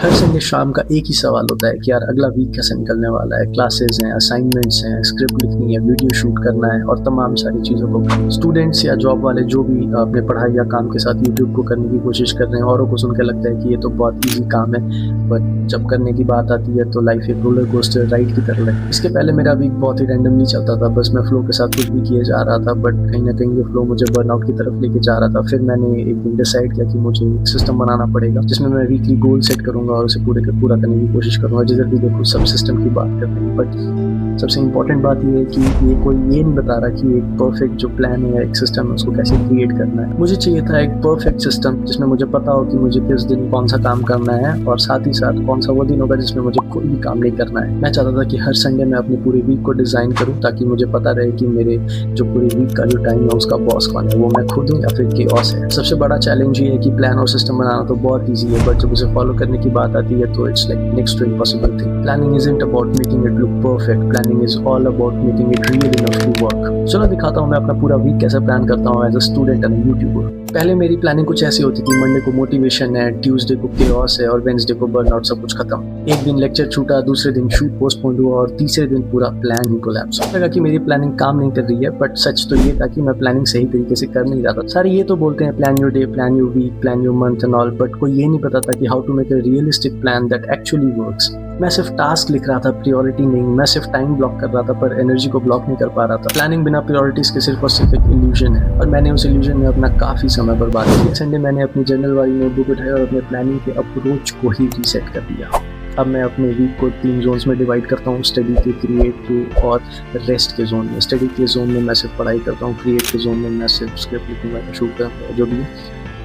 हर Sunday शाम का एक ही सवाल होता है कि यार अगला वीक कैसे निकलने वाला है। क्लासेस हैं, असाइनमेंट्स हैं, स्क्रिप्ट लिखनी है, वीडियो शूट करना है और तमाम सारी चीज़ों को स्टूडेंट्स या जॉब वाले जो भी अपने पढ़ाई या काम के साथ यूट्यूब को करने की कोशिश कर रहे हैं, औरों को सुनकर लगता है कि ये तो बहुत ईजी काम है, बट जब करने की बात आती है तो लाइफ एक रोलर कोस्टर राइड की तरह है। इसके पहले मेरा वीक बहुत ही रैंडमली चलता था, बस मैं फ्लो के साथ कुछ भी किए जा रहा था, बट कहीं ना कहीं ये फ्लो मुझे बर्नआउट की तरफ लेके जा रहा था। फिर मैंने एक दिन डिसाइड किया कि मुझे एक सिस्टम बनाना पड़ेगा जिसमें मैं वीकली गोल सेट करूंगा और उसे पूरा करने की कोशिश करूंगा। जिधर भी देखो सब सिस्टम की बात कर रहे हैं, बट सबसे इम्पोर्टेंट बात ये है कि ये कोई ये नहीं बता रहा कि एक परफेक्ट जो प्लान है या एक सिस्टम है उसको कैसे क्रिएट करना है। मुझे चाहिए था एक परफेक्ट सिस्टम जिसमें मुझे पता हो कि मुझे किस दिन कौन सा काम करना है और साथ ही साथ कौन सा वो दिन होगा जिसमें मुझे कोई भी काम नहीं करना है। मैं चाहता था कि हर संडे मैं अपनी पूरी वीक को डिजाइन करूँ ताकि मुझे पता रहे कि मेरे जो पूरी वीक का जो टाइम है उसका बॉस कौन है, वो मैं खुद हूँ या फिर केओस है। सबसे बड़ा चैलेंज ये है कि प्लान और सिस्टम बनाना तो बहुत ईजी है, बट जब उसे फॉलो करने की बात आती है तो it's like next to impossible thing. Planning isn't about making it look perfect, planning is all about making it real enough to work. चलो दिखाता हूँ मैं अपना पूरा वीक कैसे प्लान करता हूँ as a student and YouTuber. पहले मेरी प्लानिंग कुछ ऐसी होती थी, मंडे को मोटिवेशन है, ट्यूसडे को केओस है और वेडनेसडे को बर्नआउट, सब कुछ खत्म। एक दिन लेक्चर छूटा, दूसरे दिन शूट पोस्टपोन हुआ और तीसरे दिन पूरा प्लान ही कोलैप्स। लगा कि मेरी प्लानिंग काम नहीं कर रही है, बट सच तो ये था कि मैं प्लानिंग सही तरीके से कर नहीं रहा था। सारे ये तो बोलते हैं plan your day, plan your week, plan your month and all, but कोई ये नहीं पता था कि how to make a realistic plan that actually works. मैं सिर्फ टास्क लिख रहा था, प्रायोरिटी नहीं। मैं सिर्फ टाइम ब्लॉक कर रहा था पर एनर्जी को ब्लॉक नहीं कर पा रहा था। प्लानिंग बिना प्रायोरिटीज के सिर्फ और सिर्फ एक इल्यूजन है और मैंने उस इल्यूजन में अपना काफी समय बर्बाद किया। संडे मैंने अपनी जर्नल वाली नोटबुक उठाई और अपने प्लानिंग के अप्रोच को ही रीसेट कर दिया। अब मैं अपने वीक को 3 जोन्स में डिवाइड करता हूँ, स्टडी के, क्रिएट के और रेस्ट के जोन में। स्टडी के जोन में मैं सिर्फ पढ़ाई करता हूँ, क्रिएट के जोन में मैं सिर्फ स्क्रिप्ट लिखूंगा, शूट करूँगा जो भी,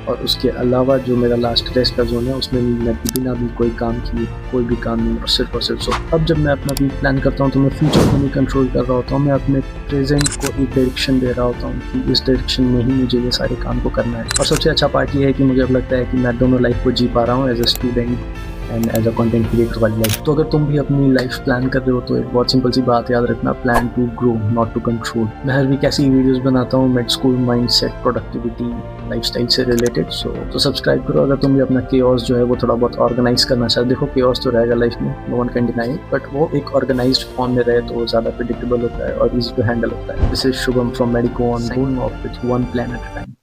और उसके अलावा जो मेरा लास्ट रेस्ट का जोन है उसमें मैं बिना भी कोई काम किए कोई भी काम नहीं, और सिर्फ सो। अब जब मैं अपना वीक प्लान करता हूँ तो मैं फ्यूचर को नहीं कंट्रोल कर रहा होता हूँ, मैं अपने प्रेजेंट को एक डायरेक्शन दे रहा होता हूँ कि इस डायरेक्शन में ही मुझे ये सारे काम को करना है। और सबसे अच्छा पार्ट ये है कि मुझे अब लगता है कि मैं दोनों लाइफ को जी पा रहा हूँ, as a student and as a content creator वाली लाइफ। तो अगर तुम भी अपनी लाइफ प्लान कर रहे हो तो एक बहुत सिंपल सी बात याद रखना, plan to grow not to control. मैं हर वीक ऐसी वीडियोस बनाता हूँ med school, mindset, productivity, lifestyle से रिलेटेड। तो सब्सक्राइब करो अगर तुम भी अपना केओस जो है वो थोड़ा बहुत ऑर्गेनाइज करना चाहते। देखो केओस तो रहेगा लाइफ में, no one can deny, but वो एक ऑर्गेनाइज्ड फॉर्म में रहे तो वो ज़्यादा प्रेडिक्टेबल होता है और इजी टू हैंडल होता है। This is Shubham from medico on, of with one plan at a time.